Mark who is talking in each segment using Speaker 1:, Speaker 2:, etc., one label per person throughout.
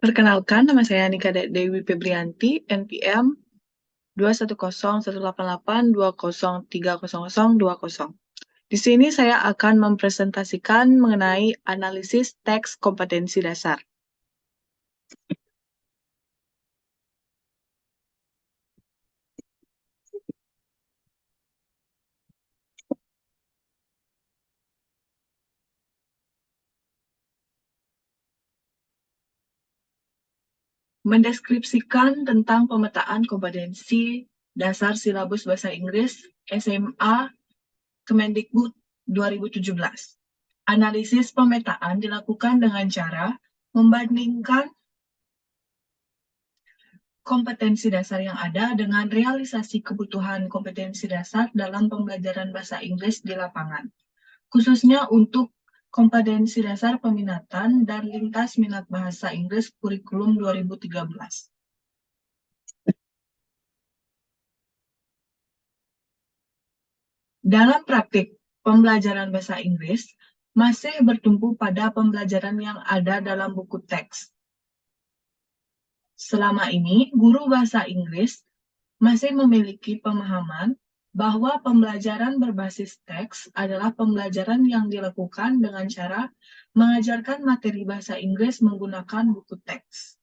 Speaker 1: Perkenalkan, nama saya Nika Dewi Febrianti, NPM 2101882030020. Di sini saya akan mempresentasikan mengenai analisis teks kompetensi dasar. Mendeskripsikan tentang pemetaan kompetensi dasar silabus bahasa Inggris SMA Kemendikbud 2017. Analisis pemetaan dilakukan dengan cara membandingkan kompetensi dasar yang ada dengan realisasi kebutuhan kompetensi dasar dalam pembelajaran bahasa Inggris di lapangan, khususnya untuk kompetensi dasar peminatan dan lintas minat bahasa Inggris kurikulum 2013. Dalam praktik pembelajaran bahasa Inggris, masih bertumpu pada pembelajaran yang ada dalam buku teks. Selama ini, guru bahasa Inggris masih memiliki pemahaman bahwa pembelajaran berbasis teks adalah pembelajaran yang dilakukan dengan cara mengajarkan materi bahasa Inggris menggunakan buku teks.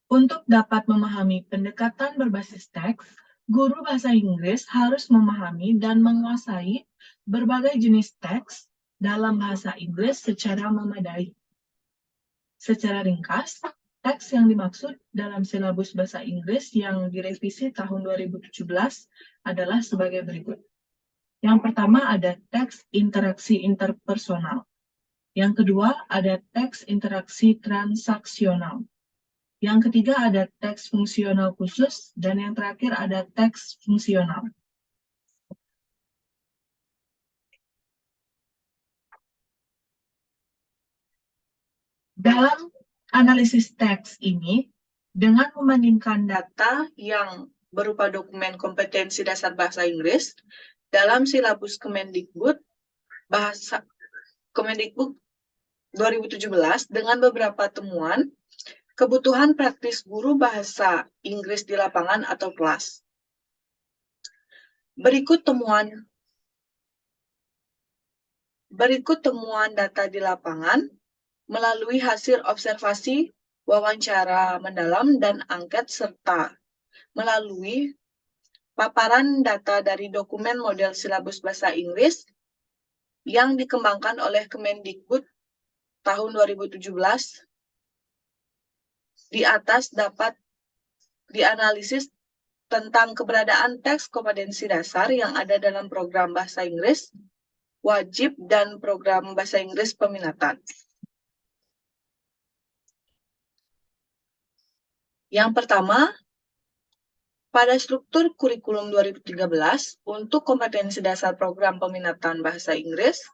Speaker 1: Untuk dapat memahami pendekatan berbasis teks, guru bahasa Inggris harus memahami dan menguasai berbagai jenis teks dalam bahasa Inggris secara memadai. Secara ringkas, teks yang dimaksud dalam silabus bahasa Inggris yang direvisi tahun 2017 adalah sebagai berikut. Yang pertama ada teks interaksi interpersonal. Yang kedua ada teks interaksi transaksional. Yang ketiga ada teks fungsional khusus, dan yang terakhir ada teks fungsional. Dalam analisis teks ini, dengan membandingkan data yang berupa dokumen kompetensi dasar bahasa Inggris dalam silabus Kemendikbud 2017 dengan beberapa temuan, kebutuhan praktis guru bahasa Inggris di lapangan atau kelas. Berikut temuan data di lapangan melalui hasil observasi, wawancara mendalam, dan angket, serta melalui paparan data dari dokumen model silabus bahasa Inggris yang dikembangkan oleh Kemendikbud tahun 2017. Di atas dapat dianalisis tentang keberadaan teks kompetensi dasar yang ada dalam program bahasa Inggris wajib dan program bahasa Inggris peminatan. Yang pertama, pada struktur kurikulum 2013 untuk kompetensi dasar program peminatan bahasa Inggris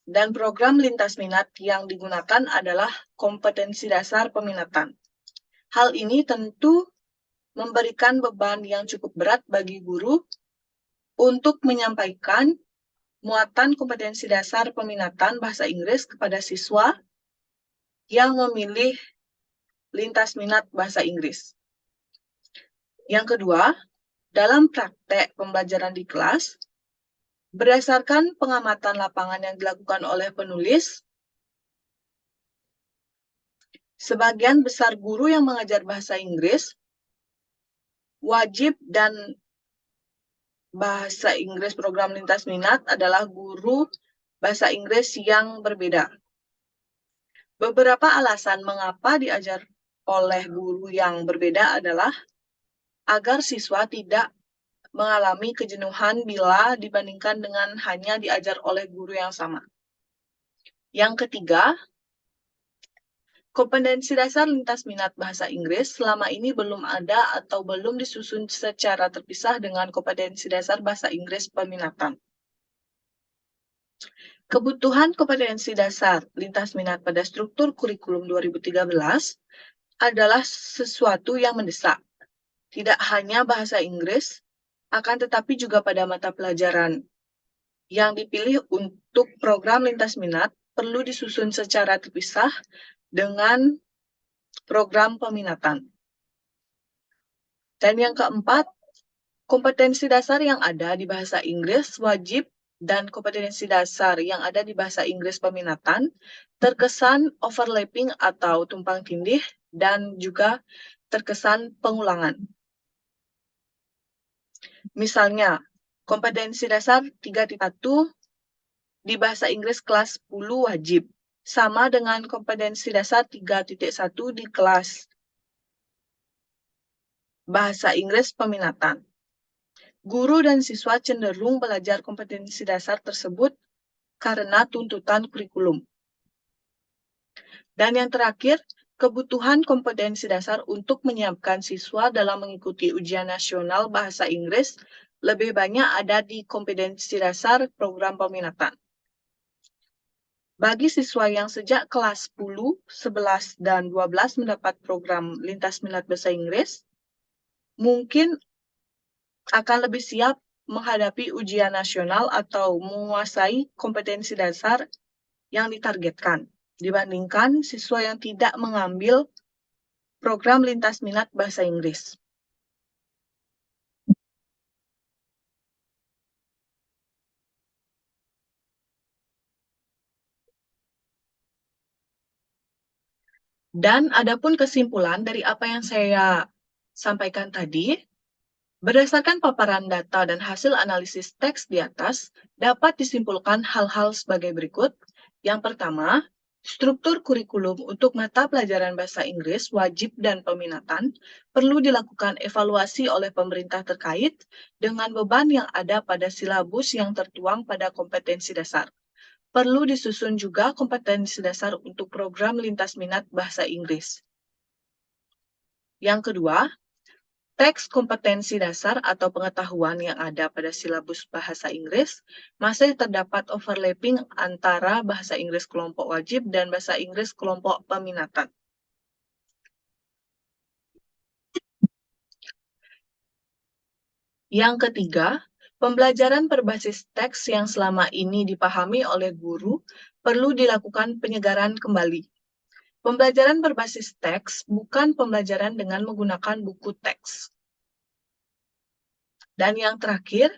Speaker 1: dan program lintas minat yang digunakan adalah kompetensi dasar peminatan. Hal ini tentu memberikan beban yang cukup berat bagi guru untuk menyampaikan muatan kompetensi dasar peminatan bahasa Inggris kepada siswa yang memilih lintas minat bahasa Inggris. Yang kedua, dalam praktek pembelajaran di kelas, berdasarkan pengamatan lapangan yang dilakukan oleh penulis, sebagian besar guru yang mengajar bahasa Inggris wajib dan bahasa Inggris program lintas minat adalah guru bahasa Inggris yang berbeda. Beberapa alasan mengapa diajar oleh guru yang berbeda adalah agar siswa tidak mengalami kejenuhan bila dibandingkan dengan hanya diajar oleh guru yang sama. Yang ketiga, kompetensi dasar lintas minat bahasa Inggris selama ini belum ada atau belum disusun secara terpisah dengan kompetensi dasar bahasa Inggris peminatan. Kebutuhan kompetensi dasar lintas minat pada struktur kurikulum 2013 adalah sesuatu yang mendesak, tidak hanya bahasa Inggris, akan tetapi juga pada mata pelajaran yang dipilih untuk program lintas minat perlu disusun secara terpisah dengan program peminatan. Dan yang keempat, kompetensi dasar yang ada di bahasa Inggris wajib dan kompetensi dasar yang ada di bahasa Inggris peminatan terkesan overlapping atau tumpang tindih dan juga terkesan pengulangan. Misalnya, kompetensi dasar 3.1 di bahasa Inggris kelas 10 wajib, sama dengan kompetensi dasar 3.1 di kelas bahasa Inggris peminatan. Guru dan siswa cenderung belajar kompetensi dasar tersebut karena tuntutan kurikulum. Dan yang terakhir, kebutuhan kompetensi dasar untuk menyiapkan siswa dalam mengikuti ujian nasional bahasa Inggris lebih banyak ada di kompetensi dasar program peminatan. Bagi siswa yang sejak kelas 10, 11, dan 12 mendapat program lintas minat bahasa Inggris, mungkin akan lebih siap menghadapi ujian nasional atau menguasai kompetensi dasar yang ditargetkan, dibandingkan siswa yang tidak mengambil program lintas minat bahasa Inggris. Dan adapun kesimpulan dari apa yang saya sampaikan tadi, berdasarkan paparan data dan hasil analisis teks di atas, dapat disimpulkan hal-hal sebagai berikut. Yang pertama, struktur kurikulum untuk mata pelajaran bahasa Inggris wajib dan peminatan perlu dilakukan evaluasi oleh pemerintah terkait dengan beban yang ada pada silabus yang tertuang pada kompetensi dasar. Perlu disusun juga kompetensi dasar untuk program lintas minat bahasa Inggris. Yang kedua, teks kompetensi dasar atau pengetahuan yang ada pada silabus bahasa Inggris masih terdapat overlapping antara bahasa Inggris kelompok wajib dan bahasa Inggris kelompok peminatan. Yang ketiga, pembelajaran berbasis teks yang selama ini dipahami oleh guru perlu dilakukan penyegaran kembali. Pembelajaran berbasis teks bukan pembelajaran dengan menggunakan buku teks. Dan yang terakhir,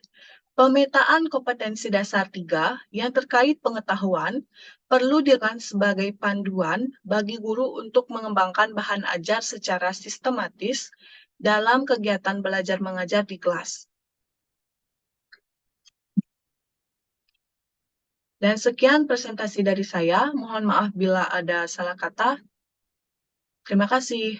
Speaker 1: pemetaan kompetensi dasar 3 yang terkait pengetahuan perlu dilakukan sebagai panduan bagi guru untuk mengembangkan bahan ajar secara sistematis dalam kegiatan belajar mengajar di kelas. Dan sekian presentasi dari saya. Mohon maaf bila ada salah kata. Terima kasih.